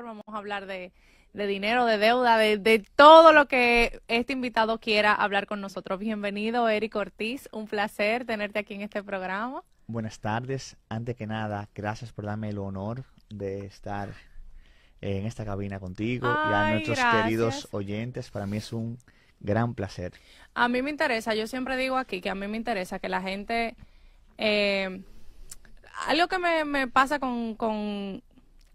favor, vamos a hablar de dinero, de deuda, de todo lo que este invitado quiera hablar con nosotros. Bienvenido, Eric Ortiz. Un placer tenerte aquí en este programa. Buenas tardes. Antes que nada, gracias por darme el honor de estar en esta cabina contigo y a Ay, nuestros queridos gracias. oyentes. Para mí es un gran placer. A mí me interesa, yo siempre digo aquí que a mí me interesa que la gente... eh, algo que me pasa con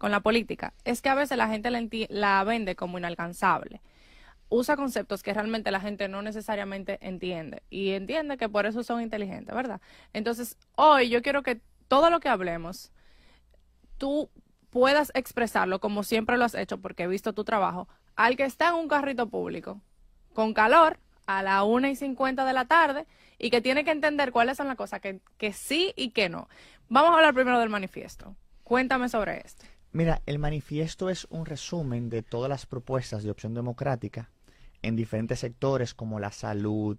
la política es que a veces la gente la vende como inalcanzable. Usa conceptos que realmente la gente no necesariamente entiende y entiende que por eso son inteligentes, ¿verdad? Entonces, hoy yo quiero que todo lo que hablemos, tú puedas expresarlo como siempre lo has hecho, porque he visto tu trabajo, al que está en un carrito público, con calor, a la 1:50 de la tarde, y que tiene que entender cuáles son las cosas que sí y que no. Vamos a hablar primero del manifiesto. Cuéntame sobre esto. Mira, el manifiesto es un resumen de todas las propuestas de Opción Democrática en diferentes sectores como la salud,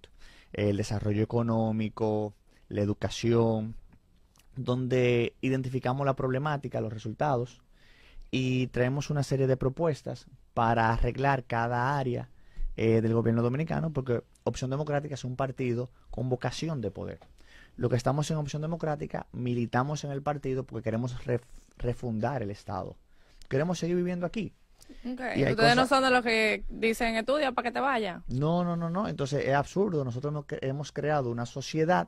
el desarrollo económico, la educación, donde identificamos la problemática, los resultados y traemos una serie de propuestas para arreglar cada área del gobierno dominicano, porque Opción Democrática es un partido con vocación de poder. Lo que estamos en Opción Democrática, militamos en el partido porque queremos refundar el Estado. Queremos seguir viviendo aquí. Y Okay. hay Ustedes no cosas... son de los que dicen estudia para que te vaya. No, no, no, no. Entonces es absurdo. Nosotros hemos creado una sociedad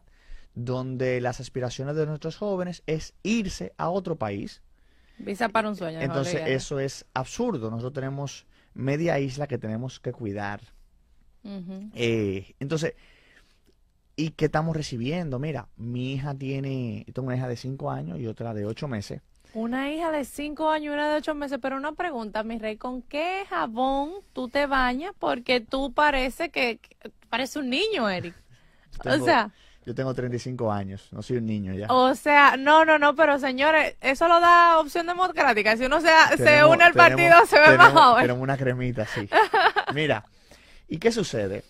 donde las aspiraciones de nuestros jóvenes es irse a otro país. Visa para un sueño, Jorge Entonces Guerra. eso es absurdo. Nosotros tenemos media isla que tenemos que cuidar. Ujú. Entonces, ¿y qué estamos recibiendo? Mira, mi hija tiene, yo tengo una hija de 5 años y otra de 8 meses. Una hija de 5 años y una de 8 meses, pero una pregunta, mi rey, ¿con qué jabón tú te bañas? Porque tú parece un niño, Eric. Yo O tengo, sea, yo tengo 35 años, no soy un niño ya. no, pero señores, eso lo da Opción Democrática. Si uno se Tenemos, une al partido, tenemos, se ve más tenemos, joven. tenemos una cremita, sí. Mira, ¿y qué sucede?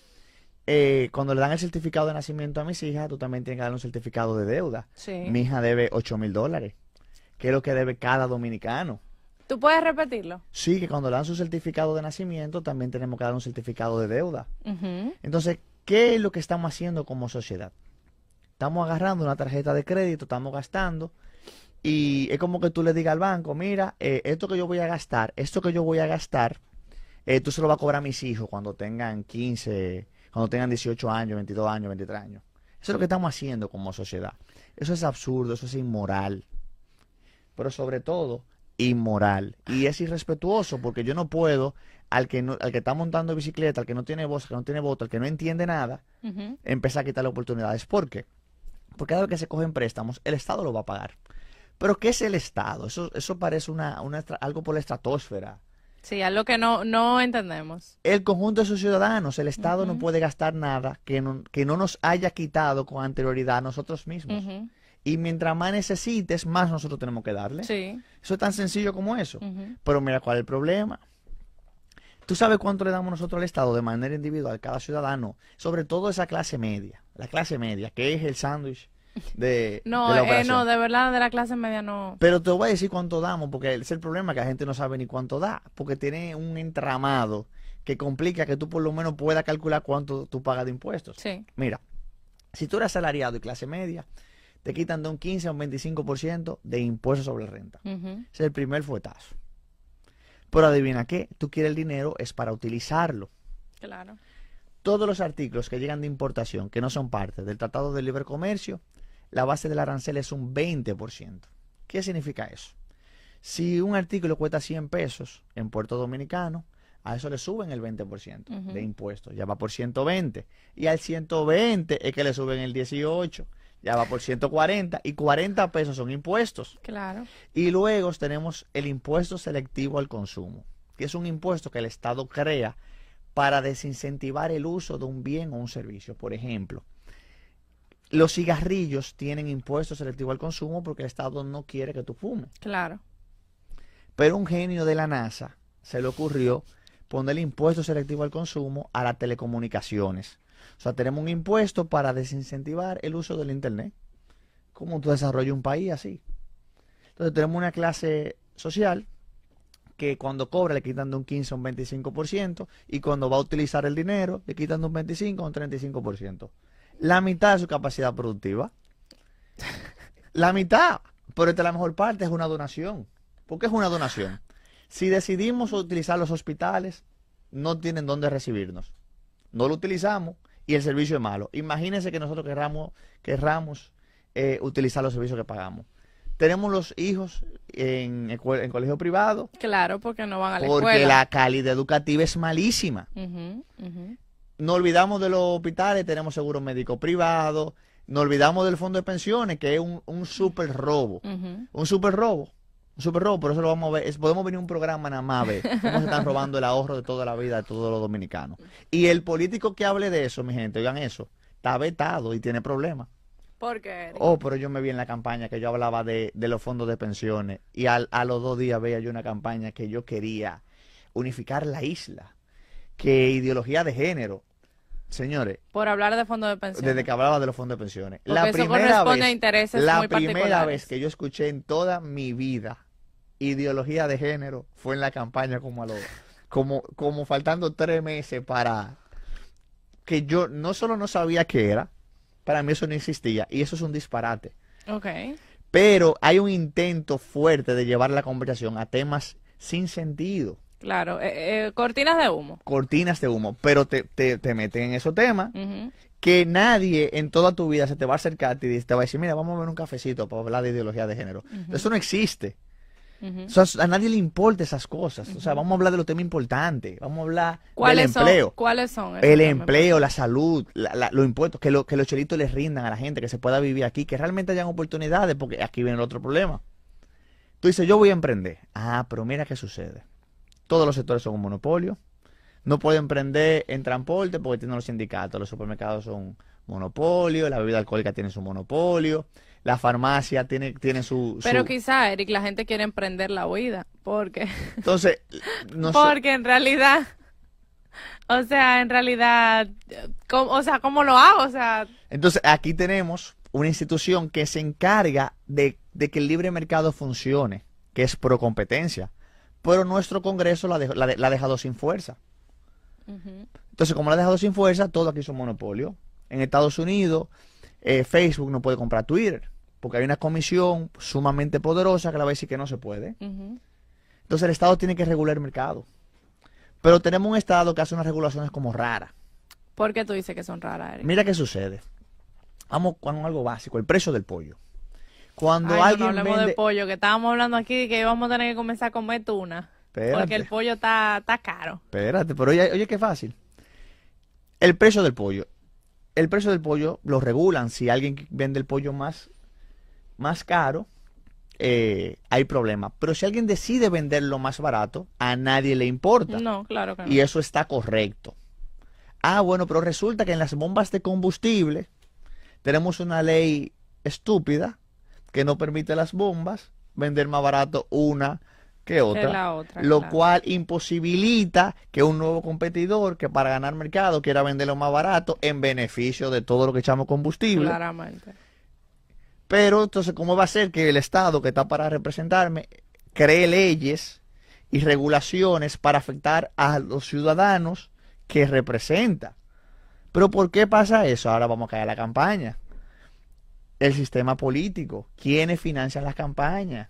Cuando le dan el certificado de nacimiento a mis hijas, tú también tienes que darle un certificado de deuda. Sí. Mi hija debe $8,000, que es lo que debe cada dominicano. ¿Tú puedes repetirlo? Sí, que cuando le dan su certificado de nacimiento, también tenemos que dar un certificado de deuda. Ujú. Entonces, ¿qué es lo que estamos haciendo como sociedad? Estamos agarrando una tarjeta de crédito, estamos gastando, y es como que tú le digas al banco, mira, esto que yo voy a gastar, tú se lo vas a cobrar a mis hijos cuando tengan 15, cuando tengan 18 años, 22 años, 23 años. Eso es lo que estamos haciendo como sociedad. Eso es absurdo, eso es inmoral, pero sobre todo inmoral. Y es irrespetuoso porque yo no puedo, al que está montando bicicleta, al que no tiene voz, al que no tiene voto, al que no entiende nada, Ujú. empezar a quitarle oportunidades. ¿Por qué? Porque cada vez que se cogen préstamos, el Estado lo va a pagar. Pero ¿qué es el Estado? Eso parece algo por la estratosfera. Sí, algo que no entendemos. El conjunto de sus ciudadanos, el Estado no Ujú, puede gastar nada que no nos haya quitado con anterioridad a nosotros mismos. ujú. Y mientras más necesites, más nosotros tenemos que darle. Sí. Eso es tan sencillo como eso. Ujú. Pero mira cuál es el problema. ¿Tú sabes cuánto le damos nosotros al Estado de manera individual, cada ciudadano? Sobre todo esa clase media. La clase media, que es el sándwich de la No, operación. de verdad, de la clase media no. Pero te voy a decir cuánto damos, porque ese es el problema, que la gente no sabe ni cuánto da, porque tiene un entramado que complica que tú por lo menos puedas calcular cuánto tú pagas de impuestos. Sí. Mira, si tú eres asalariado y clase media, te quitan de un 15 a un 25% de impuestos sobre la renta. Ujú. Ese es el primer fuetazo. Pero adivina qué, tú quieres el dinero es para utilizarlo. Claro. Todos los artículos que llegan de importación, que no son parte del Tratado de Libre Comercio, la base del arancel es un 20%. ¿Qué significa eso? Si un artículo cuesta 100 pesos en Puerto Dominicano, a eso le suben el 20% Ujú. de impuestos, ya va por 120. Y al 120 es que le suben el 18, ya va por 140. Y 40 pesos son impuestos. Claro. Y luego tenemos el impuesto selectivo al consumo, que es un impuesto que el Estado crea para desincentivar el uso de un bien o un servicio. Por ejemplo, los cigarrillos tienen impuesto selectivo al consumo porque el Estado no quiere que tú fumes. Claro. Pero un genio de la NASA se le ocurrió poner el impuesto selectivo al consumo a las telecomunicaciones. O sea, tenemos un impuesto para desincentivar el uso del Internet. ¿Cómo tú desarrollas un país así? Entonces tenemos una clase social que cuando cobra le quitan de un 15 a un 25% y cuando va a utilizar el dinero le quitan de un 25 a un 35%. La mitad de su capacidad productiva. La mitad. Pero esta es la mejor parte, es una donación. ¿Por qué es una donación? Si decidimos utilizar los hospitales, no tienen dónde recibirnos. No lo utilizamos y el servicio es malo. Imagínense que nosotros querramos utilizar los servicios que pagamos. Tenemos los hijos en colegio privado. Claro, porque no van a la porque escuela. la calidad educativa es malísima. No olvidamos de los hospitales, tenemos seguro médico privado. No olvidamos del fondo de pensiones, que es un súper robo. Un súper robo. Un súper robo, por eso lo vamos a ver. Podemos venir a un programa nada más a ver cómo se están robando el ahorro de toda la vida de todos los dominicanos. Y el político que hable de eso, mi gente, oigan eso, está vetado y tiene problemas. ¿Por qué? Oh, pero yo me vi en la campaña que yo hablaba de los fondos de pensiones y a los 2 días veía yo una campaña que yo quería unificar la isla, que ideología de género. Señores, por hablar de fondos de pensiones. desde que hablaba de los fondos de pensiones. Porque eso corresponde a intereses la muy primera particulares. vez que yo escuché en toda mi vida ideología de género fue en la campaña como faltando 3 meses para que yo no solo no sabía qué era, para mí eso no existía y eso es un disparate. Ok. Pero hay un intento fuerte de llevar la conversación a temas sin sentido. Claro, cortinas de humo. Cortinas de humo, pero te meten en esos temas Ujú. que nadie en toda tu vida se te va a acercar y te va a decir, mira, vamos a ver un cafecito para hablar de ideología de género. Eso no existe. Ujú. O sea, a nadie le importa esas cosas. O sea, vamos a hablar de los temas importantes. Vamos a hablar del ¿Cuáles empleo. son? ¿Cuáles son? El empleo, la salud, los impuestos, que los chelitos les rindan a la gente, que se pueda vivir aquí, que realmente hayan oportunidades, porque aquí viene el otro problema. Tú dices, yo voy a emprender. Ah, pero mira qué sucede. Todos los sectores son un monopolio. No puede emprender en transporte porque tienen los sindicatos. Los supermercados son monopolio. La bebida alcohólica tiene su monopolio. La farmacia tiene Pero quizá, Eric, la gente quiere emprender la huida. Porque, Entonces, no sé. porque en realidad, ¿cómo lo hago? O sea, Entonces, aquí tenemos una institución que se encarga de que el libre mercado funcione, que es pro competencia. Pero nuestro Congreso la ha dejado sin fuerza. Entonces, como la ha dejado sin fuerza, todo aquí es un monopolio. En Estados Unidos, Facebook no puede comprar Twitter, porque hay una comisión sumamente poderosa que le va a decir que no se puede. Entonces, el Estado tiene que regular el mercado. Pero tenemos un Estado que hace unas regulaciones como raras. ¿por qué tú dices que son raras, Eric? Mira qué sucede. Vamos con algo básico, el precio del pollo. Cuando Ay, no alguien hablemos vende... de pollo, que estábamos hablando aquí de que íbamos a tener que comenzar a comer tuna. Espérate. Porque el pollo está caro. Espérate, pero oye, qué fácil. El precio del pollo. El precio del pollo lo regulan. Si alguien vende el pollo más caro, hay problema. Pero si alguien decide venderlo más barato, a nadie le importa. No, claro que no. Y eso está correcto. Ah, bueno, pero resulta que en las bombas de combustible tenemos una ley estúpida que no permite a las bombas vender más barato una que otra, la otra, lo claro. cual imposibilita que un nuevo competidor que para ganar mercado quiera venderlo más barato en beneficio de todo lo que echamos combustible. Claramente. Pero entonces, ¿cómo va a ser que el Estado que está para representarme cree leyes y regulaciones para afectar a los ciudadanos que representa? Pero ¿por qué pasa eso? Ahora vamos a caer a la campaña. El sistema político. ¿Quiénes financian las campañas?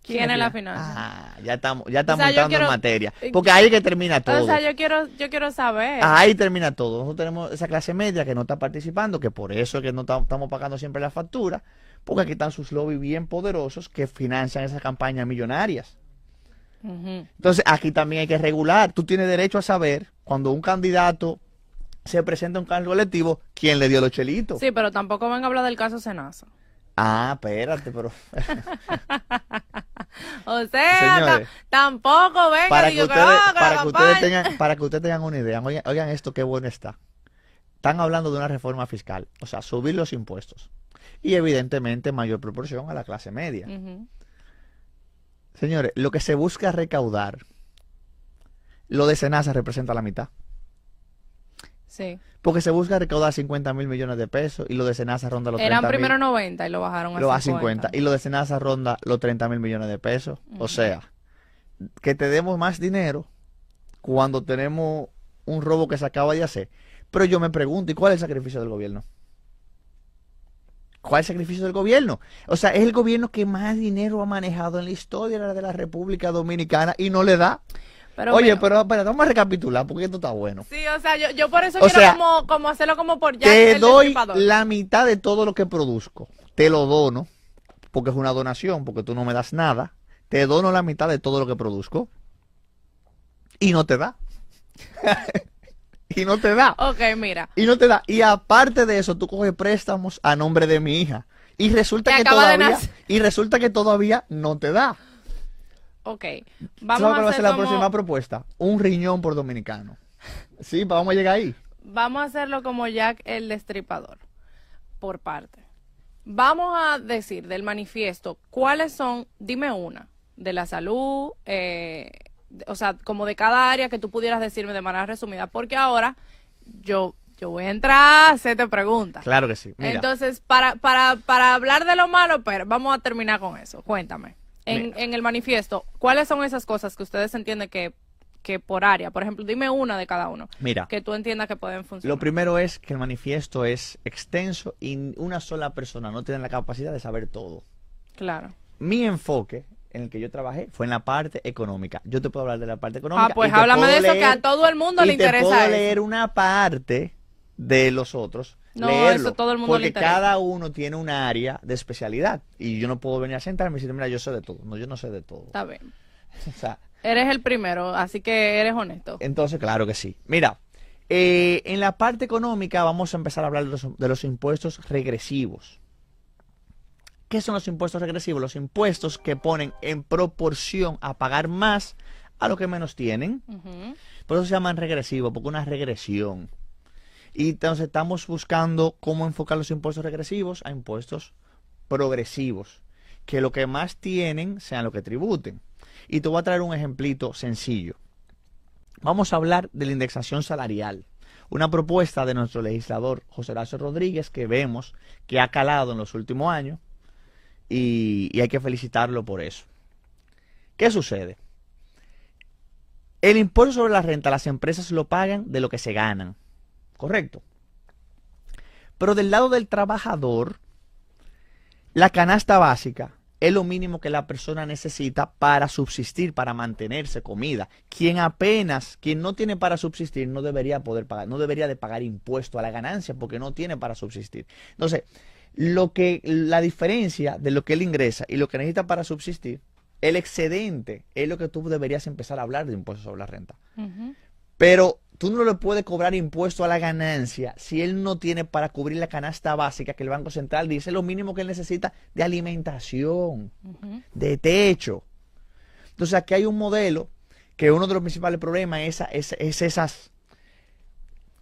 ¿Quiénes la financian? Ah, ya estamos O sea, yo entrando quiero- en materia. Porque ahí es que termina todo. O sea, yo quiero saber. Ahí termina todo. Nosotros tenemos esa clase media que no está participando, que por eso es que no estamos pagando siempre la factura, porque aquí están sus lobbies bien poderosos que financian esas campañas millonarias. Ujú. Entonces, aquí también hay que regular. Tú tienes derecho a saber, cuando un candidato se presenta a un cargo electivo, quién le dio los chelitos. Sí, pero tampoco venga a hablar del caso Senasa. Ah, espérate, pero... O sea, Señores, tampoco venga para y que yo ustedes, haga para la que ustedes campaña. para que ustedes tengan una idea, oigan esto, qué bueno está. Están hablando de una reforma fiscal, o sea, subir los impuestos. Y evidentemente mayor proporción a la clase media. Ujú. Señores, lo que se busca recaudar, lo de Senasa representa la mitad. Sí. Porque se busca recaudar 50.000 millones de pesos y lo de Senasa ronda los 30 Eran mil. primero 90 y lo bajaron a Lo a 50. 50. Y lo de Senasa ronda los 30.000 millones de pesos. O sea, que te demos más dinero cuando tenemos un robo que se acaba de hacer. Pero yo me pregunto, ¿y cuál es el sacrificio del gobierno? ¿Cuál es el sacrificio del gobierno? O sea, es el gobierno que más dinero ha manejado en la historia de la República Dominicana y no le da. Pero Oye, mira, pero espera, vamos a recapitular porque esto está bueno. sí, o sea, yo por eso O quiero sea, como hacerlo como por Jack Te el doy Destripador. la mitad de todo lo que produzco. Te lo dono, porque es una donación, porque tú no me das nada. Te dono la mitad de todo lo que produzco. Y no te da. Y no te da. Ok, mira. Y no te da. Y aparte de eso, tú coges préstamos a nombre de mi hija. Y resulta Que que acaba de todavía, nacer. y resulta que todavía no te da. Ok, ¿Sabes vamos cuál a va a hacer ser la como... próxima propuesta? Un riñón por dominicano. Sí, vamos a llegar ahí. Vamos a hacerlo como Jack el Destripador, por parte. Vamos a decir del manifiesto cuáles son, dime una, de la salud, o sea, como de cada área que tú pudieras decirme de manera resumida, porque ahora yo voy a entrar a hacerte preguntas. Claro que sí. Mira, Entonces, para hablar de lo malo, pero vamos a terminar con eso. Cuéntame. Mira. En el manifiesto, ¿cuáles son esas cosas que ustedes entienden que por área? Por ejemplo, dime una de cada uno. Mira. Que tú entiendas que pueden funcionar. Lo primero es que el manifiesto es extenso y una sola persona no tiene la capacidad de saber todo. Claro. Mi enfoque en el que yo trabajé fue en la parte económica. Yo te puedo hablar de la parte económica. Ah, pues y te háblame puedo de eso, que a leer- todo el mundo y le te interesa puedo eso. leer una parte de los otros. No, leerlo, eso todo el mundo le porque interesa. cada uno tiene un área de especialidad. Y yo no puedo venir a sentarme y decir, mira, yo sé de todo. No, yo no sé de todo. Está bien. O sea, Eres el primero, así que eres honesto. entonces, claro que sí. Mira, en la parte económica vamos a empezar a hablar de los impuestos regresivos. ¿Qué son los impuestos regresivos? Los impuestos que ponen en proporción a pagar más a lo que menos tienen. Ujú. Por eso se llaman regresivos, porque es una regresión. Y entonces estamos buscando cómo enfocar los impuestos regresivos a impuestos progresivos. Que lo que más tienen sean lo que tributen. Y te voy a traer un ejemplito sencillo. Vamos a hablar de la indexación salarial. Una propuesta de nuestro legislador José Horacio Rodríguez que vemos que ha calado en los últimos años y hay que felicitarlo por eso. ¿Qué sucede? El impuesto sobre la renta las empresas lo pagan de lo que se ganan. ¿Correcto? Pero del lado del trabajador, la canasta básica es lo mínimo que la persona necesita para subsistir, para mantenerse, comida. Quien no tiene para subsistir, no debería poder pagar, no debería de pagar impuesto a la ganancia porque no tiene para subsistir. Entonces, la diferencia de lo que él ingresa y lo que necesita para subsistir, el excedente es lo que tú deberías empezar a hablar de impuestos sobre la renta. Ujú. Pero tú no le puedes cobrar impuesto a la ganancia si él no tiene para cubrir la canasta básica que el Banco Central dice lo mínimo que él necesita de alimentación, Ujú. de techo. Entonces aquí hay un modelo que uno de los principales problemas es esas,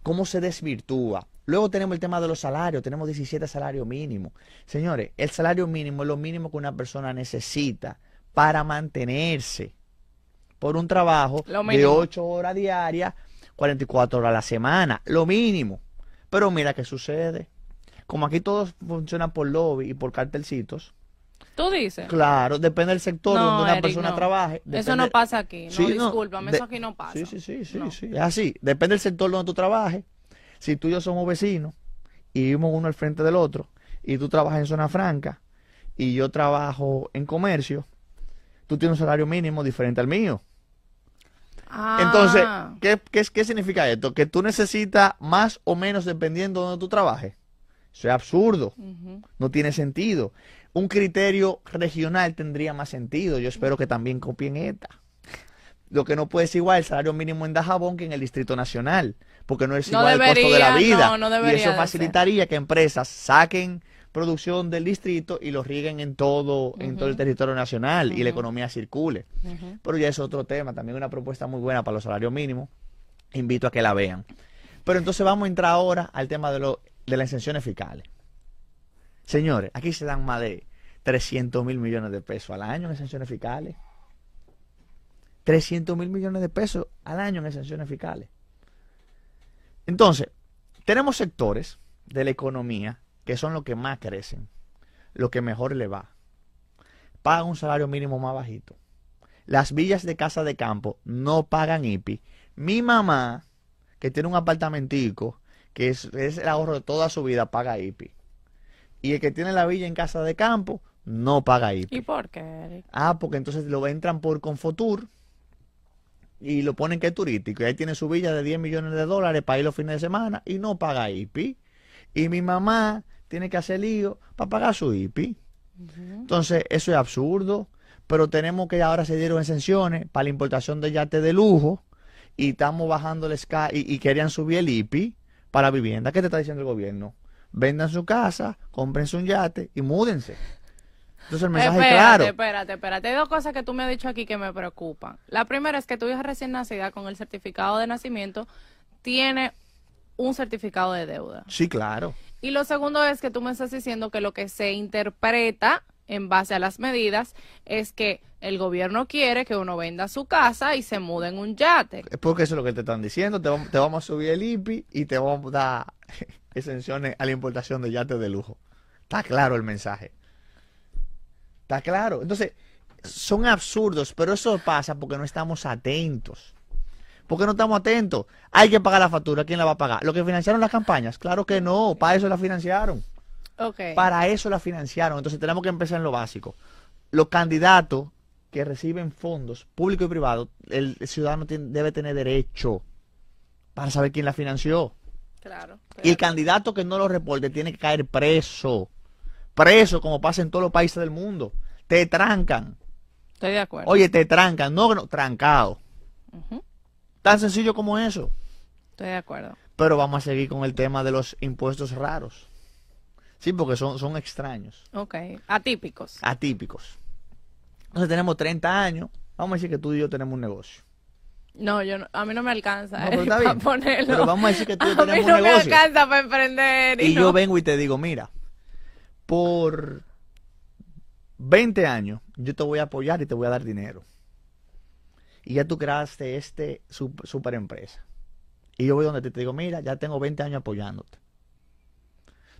cómo se desvirtúa. Luego tenemos el tema de los salarios, tenemos 17 salarios mínimos. Señores, el salario mínimo es lo mínimo que una persona necesita para mantenerse por un trabajo Lo de mínimo. 8 horas diarias, 44 horas a la semana, lo mínimo. Pero mira qué sucede. Como aquí todo funciona por lobby y por cartelcitos, ¿Tú dices? claro, depende del sector No, donde una Eric, persona no. trabaje. Eso no pasa aquí. No, Sí, no, discúlpame, de- eso aquí no pasa. Sí, No. sí. Es así. Depende del sector donde tú trabajes. Si tú y yo somos vecinos y vivimos uno al frente del otro, y tú trabajas en zona franca y yo trabajo en comercio, tú tienes un salario mínimo diferente al mío. Entonces, Ah, ¿qué significa esto? Que tú necesitas más o menos dependiendo de donde tú trabajes. Eso es absurdo. ujú. No tiene sentido. Un criterio regional tendría más sentido. Yo espero que también copien esta. Lo que no puede ser igual el salario mínimo en Dajabón que en el Distrito Nacional, porque no es No igual el costo de la debería, vida. no Y debería eso de facilitaría que empresas saquen producción del distrito y lo rieguen en todo el Ujú. territorio nacional y la Ujú. economía circule. Ujú. Pero ya es otro tema, también una propuesta muy buena para los salarios mínimos. Invito a que la vean. Pero entonces vamos a entrar ahora al tema de las exenciones fiscales. Señores, aquí se dan más de 300.000 millones de pesos al año en exenciones fiscales. 300.000 millones de pesos al año en exenciones fiscales. Entonces, tenemos sectores de la economía que son los que más crecen, los que mejor le va. Pagan un salario mínimo más bajito. Las villas de casa de campo no pagan IPI. Mi mamá, que tiene un apartamentico, que es el ahorro de toda su vida, paga IPI. Y el que tiene la villa en casa de campo, no paga IPI. ¿Y por qué, Eric? Ah, porque entonces lo entran por Confotur y lo ponen que es turístico. Y ahí tiene su villa de 10 millones de dólares para ir los fines de semana y no paga IPI. Y mi mamá tiene que hacer lío para pagar su IPI. Entonces, eso es absurdo. Pero tenemos que ahora se dieron exenciones para la importación de yates de lujo y estamos bajando el SCA y querían subir el IPI para vivienda. ¿Qué te está diciendo el gobierno? Vendan su casa, cómprense un yate y múdense. Entonces el mensaje es claro. Espérate. Hay dos cosas que tú me has dicho aquí que me preocupan. La primera es que tu hija recién nacida con el certificado de nacimiento tiene un certificado de deuda. Sí, claro. Y lo segundo es que tú me estás diciendo que lo que se interpreta en base a las medidas es que el gobierno quiere que uno venda su casa y se mude en un yate. Es porque eso es lo que te están diciendo. Te vamos a subir el IPI y te vamos a dar exenciones a la importación de yates de lujo. Está claro el mensaje. Está claro. Entonces, son absurdos, pero eso pasa porque no estamos atentos. ¿Por qué no estamos atentos? Hay que pagar la factura. ¿Quién la va a pagar? ¿Los que financiaron las campañas? Claro que no. Para eso la financiaron. Okay. Para eso la financiaron. Entonces tenemos que empezar en lo básico. Los candidatos que reciben fondos públicos y privados, el ciudadano debe tener derecho para saber quién la financió. Claro. Y el candidato que no lo reporte tiene que caer preso. Preso, como pasa en todos los países del mundo. Te trancan. Estoy de acuerdo. Oye, te trancan. No, trancado. Tan sencillo como eso. Estoy de acuerdo. Pero vamos a seguir con el tema de los impuestos raros. Sí, porque son extraños. Ok. Atípicos. Atípicos. Entonces tenemos 30 años. Vamos a decir que tú y yo tenemos un negocio. No, a mí no me alcanza No, pero está bien. para ponerlo. Pero vamos a decir que tú y yo tenemos A mí un no me negocio. alcanza para emprender. Y no. yo vengo y te digo, mira, por 20 años yo te voy a apoyar y te voy a dar dinero. Y ya tú creaste super empresa. Y yo voy donde te digo, mira, ya tengo 20 años apoyándote.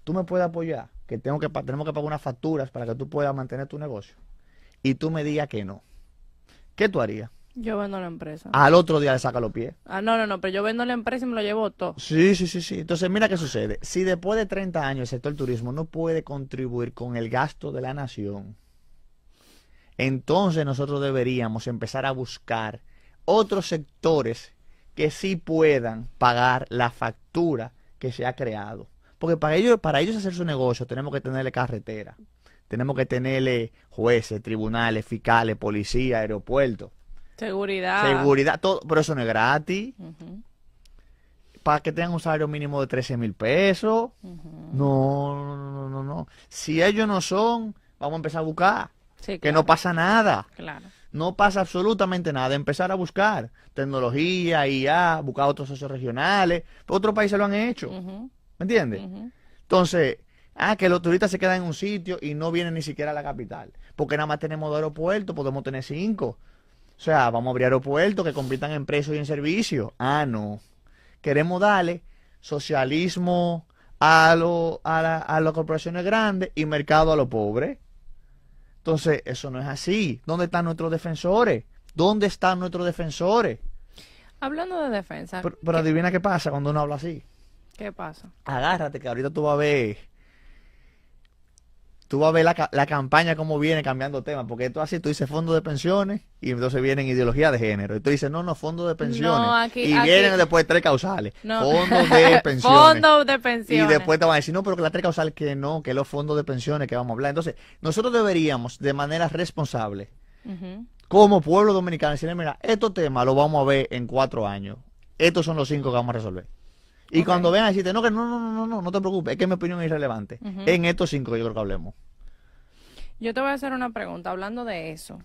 Tú me puedes apoyar, que tenemos que pagar unas facturas para que tú puedas mantener tu negocio. Y tú me digas que no. ¿Qué tú harías? Yo vendo la empresa. Al otro día le saca los pies. No, pero yo vendo la empresa y me lo llevo todo. Sí. Entonces, mira qué sucede. Si después de 30 años el sector turismo no puede contribuir con el gasto de la nación, entonces nosotros deberíamos empezar a buscar otros sectores que sí puedan pagar la factura que se ha creado. Porque para ellos hacer su negocio tenemos que tenerle carretera, tenemos que tenerle jueces, tribunales, fiscales, policía, aeropuertos. Seguridad, todo, pero eso no es gratis. Para que tengan un salario mínimo de 13,000 pesos. No. Si ellos no son, vamos a empezar a buscar. Sí, que no pasa nada. Claro. No pasa absolutamente nada. Empezar a buscar tecnología, IA, buscar otros socios regionales. Otros países lo han hecho. ¿Me entiendes? Entonces, que los turistas se quedan en un sitio y no vienen ni siquiera a la capital. Porque nada más tenemos 2 aeropuertos, podemos tener 5. O sea, vamos a abrir aeropuertos que compitan en precios y en servicios. No. Queremos darle socialismo a las corporaciones grandes y mercado a los pobres. Entonces, eso no es así. ¿Dónde están nuestros defensores? ¿Dónde están nuestros defensores? Hablando de defensa. Pero adivina qué pasa cuando uno habla así. ¿Qué pasa? Agárrate, que ahorita tú vas a ver la campaña cómo viene cambiando temas, porque tú así, tú dices fondo de pensiones y entonces vienen ideología de género. Y tú dices, no, fondo de pensiones. Y vienen después 3 causales. No. Fondos de pensiones. Fondos de pensiones. Y después te van a decir, no, pero que las 3 causales que no, que los fondos de pensiones que vamos a hablar. Entonces, nosotros deberíamos, de manera responsable, como pueblo dominicano, decirle, mira, estos temas los vamos a ver en 4 años. Estos son los 5 que vamos a resolver. Y cuando vean a decirte, no te preocupes, es que mi opinión es irrelevante. En estos 5 yo creo que hablemos. Yo te voy a hacer una pregunta hablando de eso.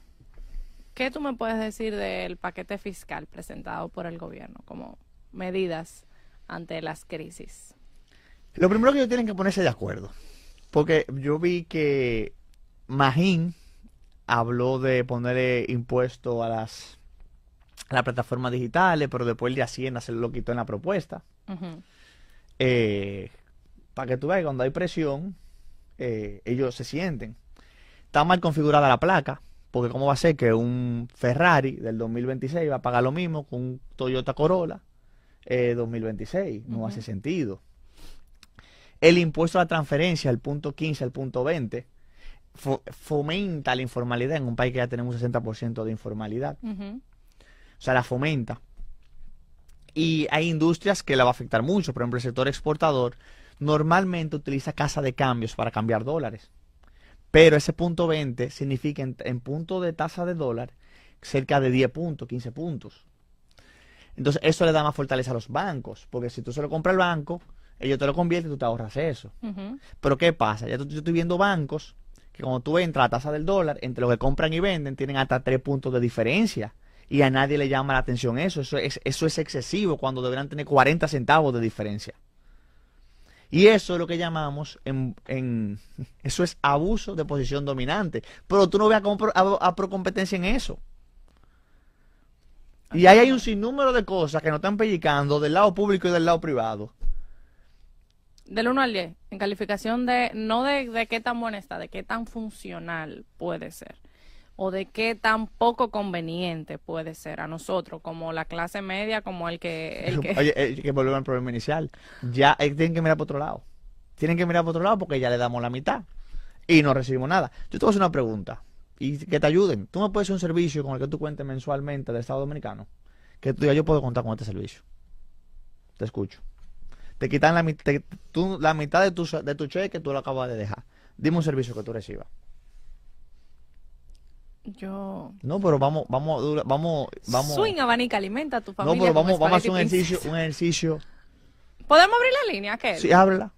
¿Qué tú me puedes decir del paquete fiscal presentado por el gobierno como medidas ante las crisis? Lo primero que ellos tienen que ponerse de acuerdo. Porque yo vi que Magín habló de ponerle impuesto a las plataformas digitales, pero después el de Hacienda se lo quitó en la propuesta. Para que tú veas que cuando hay presión, ellos se sienten. Está mal configurada la placa, porque ¿cómo va a ser que un Ferrari del 2026 va a pagar lo mismo que un Toyota Corolla 2026? No hace sentido. El impuesto a la transferencia, el punto 15 al punto 20, fomenta la informalidad en un país que ya tenemos un 60% de informalidad. O sea, la fomenta. Y hay industrias que la va a afectar mucho. Por ejemplo, el sector exportador normalmente utiliza casa de cambios para cambiar dólares. Pero ese punto 20 significa en punto de tasa de dólar cerca de 10 puntos, 15 puntos. Entonces, eso le da más fortaleza a los bancos. Porque si tú se lo compras al banco, ellos te lo convierten y tú te ahorras eso. Pero ¿qué pasa? Yo estoy viendo bancos que cuando tú entras a la tasa del dólar, entre lo que compran y venden, tienen hasta 3 puntos de diferencia. Y a nadie le llama la atención eso. Eso es excesivo cuando deberían tener 40 centavos de diferencia. Y eso es lo que llamamos, eso es abuso de posición dominante. Pero tú no veas a procompetencia en eso. Y ahí hay un sinnúmero de cosas que nos están pellicando del lado público y del lado privado. Del 1 al 10, en calificación no de qué tan buena está, de qué tan funcional puede ser. O de qué tan poco conveniente puede ser a nosotros, como la clase media, como el que... Oye, que volvemos al problema inicial. Ya tienen que mirar por otro lado. Tienen que mirar por otro lado porque ya le damos la mitad. Y no recibimos nada. Yo te voy a hacer una pregunta. Y que te ayuden. Tú me puedes hacer un servicio con el que tú cuentes mensualmente del Estado Dominicano. Que tú digas, yo puedo contar con este servicio. Te escucho. Te quitan la mitad de tu cheque, tú lo acabas de dejar. Dime un servicio que tú recibas. No, pero vamos. Swing, abanica, alimenta a tu familia. No, pero vamos a hacer un ejercicio. ¿Podemos abrir la línea, Kelly? Sí, habla.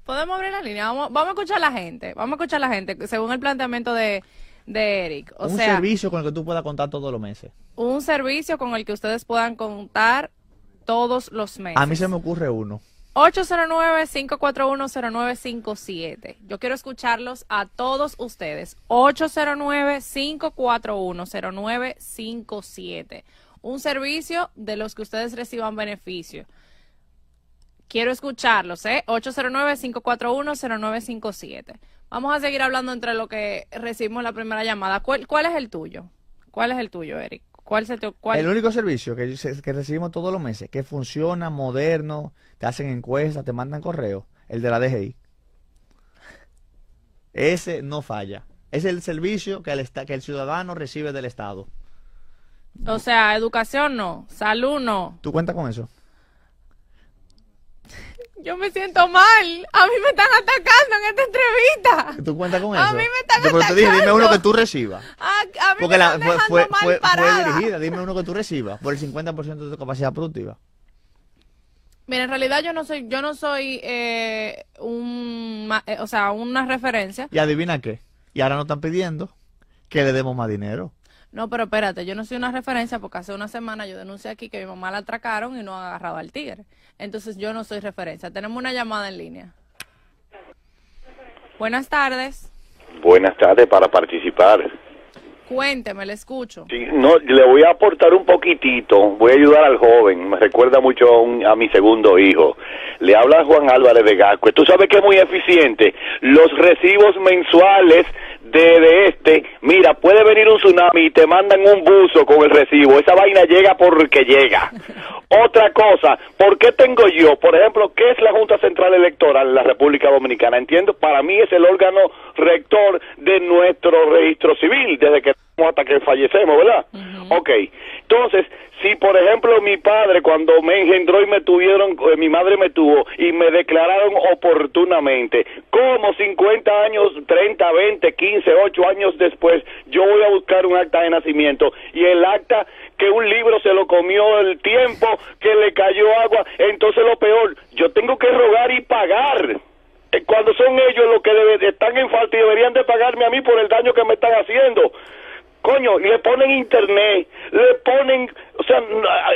Podemos abrir la línea. Vamos a escuchar a la gente. Vamos a escuchar a la gente, según el planteamiento de Eric. Un servicio con el que tú puedas contar todos los meses. Un servicio con el que ustedes puedan contar todos los meses. A mí se me ocurre uno. 809-541-0957. Yo quiero escucharlos a todos ustedes. 809-541-0957. Un servicio de los que ustedes reciban beneficio. Quiero escucharlos, 809-541-0957. Vamos a seguir hablando entre lo que recibimos la primera llamada. ¿Cuál es el tuyo? ¿Cuál es el tuyo, Eric? El único servicio que recibimos todos los meses, que funciona, moderno, te hacen encuestas, te mandan correo, el de la DGI. Ese no falla. Es el servicio que el ciudadano recibe del Estado. O sea, educación no, salud no. ¿Tú cuentas con eso? Yo me siento mal. A mí me están atacando en esta entrevista. ¿Tú cuentas con eso? A mí me están atacando. Pero te dije, dime uno que tú recibas. A mí porque me están fue dirigida. Dime uno que tú recibas por el 50% de tu capacidad productiva. Mira, en realidad yo no soy una referencia. ¿Y adivina qué? Y ahora nos están pidiendo que le demos más dinero. No, pero espérate, yo no soy una referencia porque hace una semana yo denuncié aquí que mi mamá la atracaron y no han agarrado al tigre. Entonces yo no soy referencia. Tenemos una llamada en línea. Buenas tardes. Buenas tardes, para participar. Cuénteme, le escucho. Sí, no, le voy a aportar un poquitito, voy a ayudar al joven, me recuerda mucho a mi segundo hijo. Le habla Juan Álvarez de Gascue. Tú sabes que es muy eficiente. Los recibos mensuales mira, puede venir un tsunami y te mandan un buzo con el recibo. Esa vaina llega porque llega. Otra cosa, ¿por qué tengo yo? Por ejemplo, ¿qué es la Junta Central Electoral en la República Dominicana? Entiendo, para mí es el órgano rector de nuestro registro civil, desde que hasta que fallecemos, ¿verdad? Ok, entonces, si por ejemplo mi padre cuando me engendró y mi madre me tuvo y me declararon oportunamente, como 50 años, 30, 20, 15, 8 años después, yo voy a buscar un acta de nacimiento y el acta que un libro se lo comió el tiempo, que le cayó agua, entonces lo peor, yo tengo que rogar y pagar. Cuando son ellos los que están en falta y deberían de pagarme a mí por el daño que me están haciendo. Coño, le ponen internet,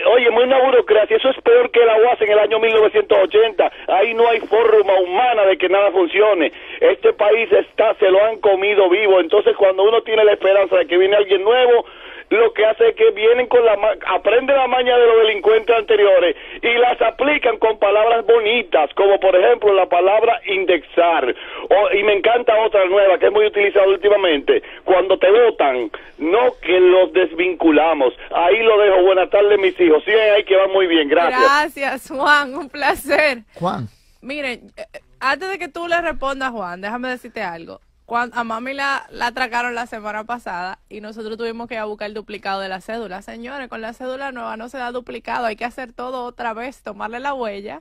oye, es una burocracia, eso es peor que la UAS en el año 1980, ahí no hay forma humana de que nada funcione, este país se lo han comido vivo, entonces cuando uno tiene la esperanza de que viene alguien nuevo, lo que hace es que vienen con aprenden la maña de los delincuentes anteriores y las aplican con palabras bonitas, como por ejemplo la palabra indexar, y me encanta otra nueva que es muy utilizada últimamente, cuando te votan, no que los desvinculamos. Ahí lo dejo. Buenas tardes, mis hijos. Sí, ahí que va muy bien. Gracias. Gracias, Juan. Un placer. Juan. Miren, antes de que tú le respondas, Juan, déjame decirte algo. A mami la atracaron la semana pasada y nosotros tuvimos que ir a buscar el duplicado de la cédula. Señores, con la cédula nueva no se da duplicado. Hay que hacer todo otra vez, tomarle la huella,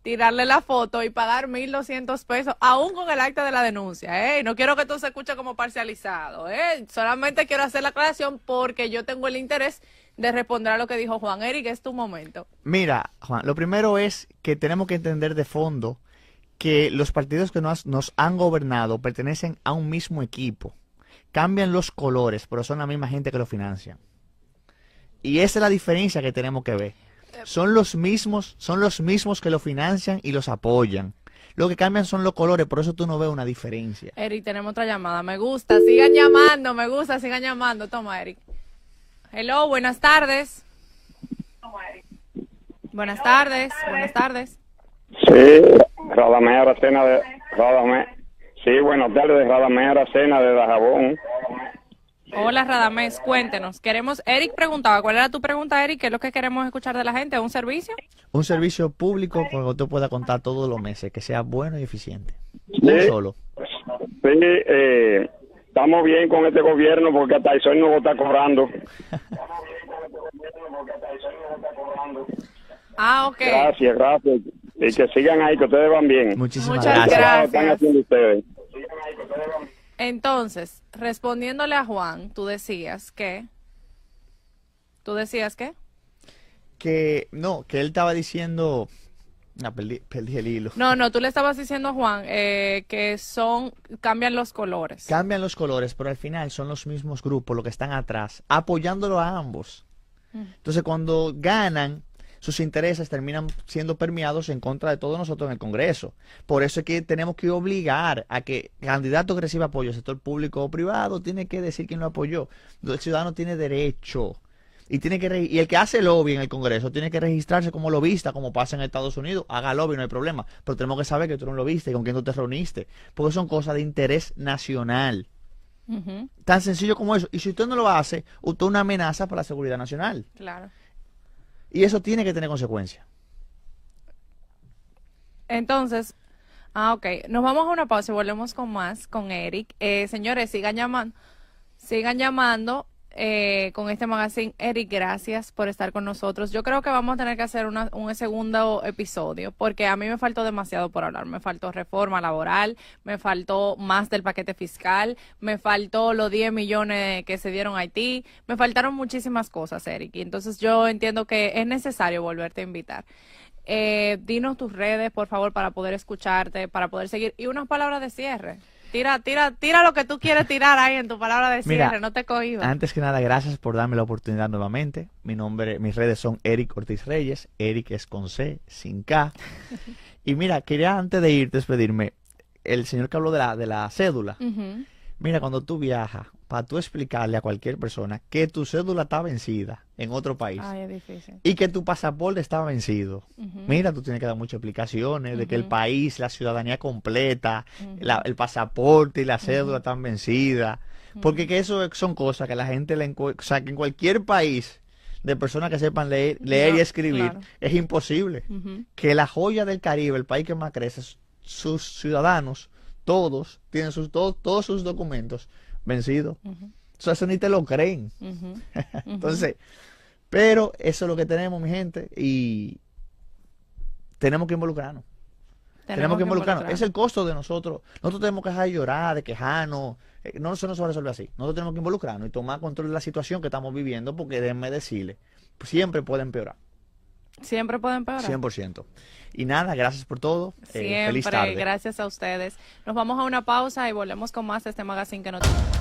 tirarle la foto y pagar 1.200 pesos, aún con el acta de la denuncia. No quiero que esto se escuche como parcializado. Solamente quiero hacer la aclaración porque yo tengo el interés de responder a lo que dijo Juan. Eric, es tu momento. Mira, Juan, lo primero es que tenemos que entender de fondo que los partidos que nos han gobernado pertenecen a un mismo equipo. Cambian los colores, pero son la misma gente que lo financian. Y esa es la diferencia que tenemos que ver. Son los mismos que lo financian y los apoyan. Lo que cambian son los colores, por eso tú no ves una diferencia. Eric, tenemos otra llamada. Me gusta, sigan llamando, sigan llamando. Toma, Eric. Hello, buenas tardes. Buenas tardes. Sí, Radamés Aracena de Radamés. Sí, buenas tardes, Radamés Aracena de Dajabón. Hola, Radamés, cuéntenos. Eric preguntaba, ¿cuál era tu pregunta, Eric? ¿Qué es lo que queremos escuchar de la gente? ¿Un servicio? Un servicio público con el que tú puedas contar todos los meses, que sea bueno y eficiente. Sí, Un solo. Sí, estamos bien con este gobierno porque hasta el sol no lo está cobrando. Ah, ok. Gracias. Y que sigan ahí, que ustedes van bien. Muchísimas Muchas gracias. Están haciendo ustedes. Entonces, respondiéndole a Juan, tú decías que... Que él estaba diciendo... perdí el hilo. No, tú le estabas diciendo a Juan que cambian los colores. Cambian los colores, pero al final son los mismos grupos los que están atrás, apoyándolo a ambos. Entonces, cuando ganan, sus intereses terminan siendo permeados en contra de todos nosotros en el Congreso. Por eso es que tenemos que obligar a que el candidato que reciba apoyo, sector público o privado, tiene que decir quién lo apoyó. El ciudadano tiene derecho. Y el que hace lobby en el Congreso tiene que registrarse como lobista, como pasa en Estados Unidos. Haga lobby, no hay problema. Pero tenemos que saber que tú eres un lobista y con quién tú te reuniste. Porque son cosas de interés nacional. Tan sencillo como eso. Y si usted no lo hace, usted es una amenaza para la seguridad nacional. Claro. Y eso tiene que tener consecuencias. Entonces, ok. Nos vamos a una pausa y volvemos con Eric. Señores, sigan llamando con este magazine. Eric, gracias por estar con nosotros. Yo creo que vamos a tener que hacer un segundo episodio porque a mí me faltó demasiado por hablar. Me faltó reforma laboral, me faltó más del paquete fiscal, me faltó los 10 millones que se dieron a Haití, me faltaron muchísimas cosas, Eric. Y entonces yo entiendo que es necesario volverte a invitar. Dinos tus redes, por favor, para poder escucharte, para poder seguir. Y unas palabras de cierre. Tira lo que tú quieres tirar ahí en tu palabra de cierre. Mira, no te cohibas. Antes que nada, gracias por darme la oportunidad nuevamente. Mis redes son Eric Ortiz Reyes. Eric es con C, sin K. Y mira, quería antes de irte despedirme, el señor que habló de la cédula. Mira, cuando tú viajas, para tú explicarle a cualquier persona que tu cédula está vencida en otro país. Ay, es difícil. Y que tu pasaporte está vencido. Mira, tú tienes que dar muchas explicaciones de que el país, la ciudadanía completa, el pasaporte y la cédula están vencidas. Porque que eso son cosas que la gente o sea, que en cualquier país de personas que sepan leer y escribir, es imposible. Que la joya del Caribe, el país que más crece, sus ciudadanos, todos tienen todos sus documentos vencidos. O sea, eso ni te lo creen. Entonces, pero eso es lo que tenemos, mi gente, y tenemos que involucrarnos. Tenemos que involucrarnos. Es el costo de nosotros. Nosotros tenemos que dejar de llorar, de quejarnos. No, eso no se resuelve así. Nosotros tenemos que involucrarnos y tomar control de la situación que estamos viviendo, porque déjenme decirle, siempre puede empeorar. Siempre puede empeorar. 100%. Y nada, gracias por todo. Feliz tarde. Gracias a ustedes. Nos vamos a una pausa y volvemos con más de este magazine que no tiene.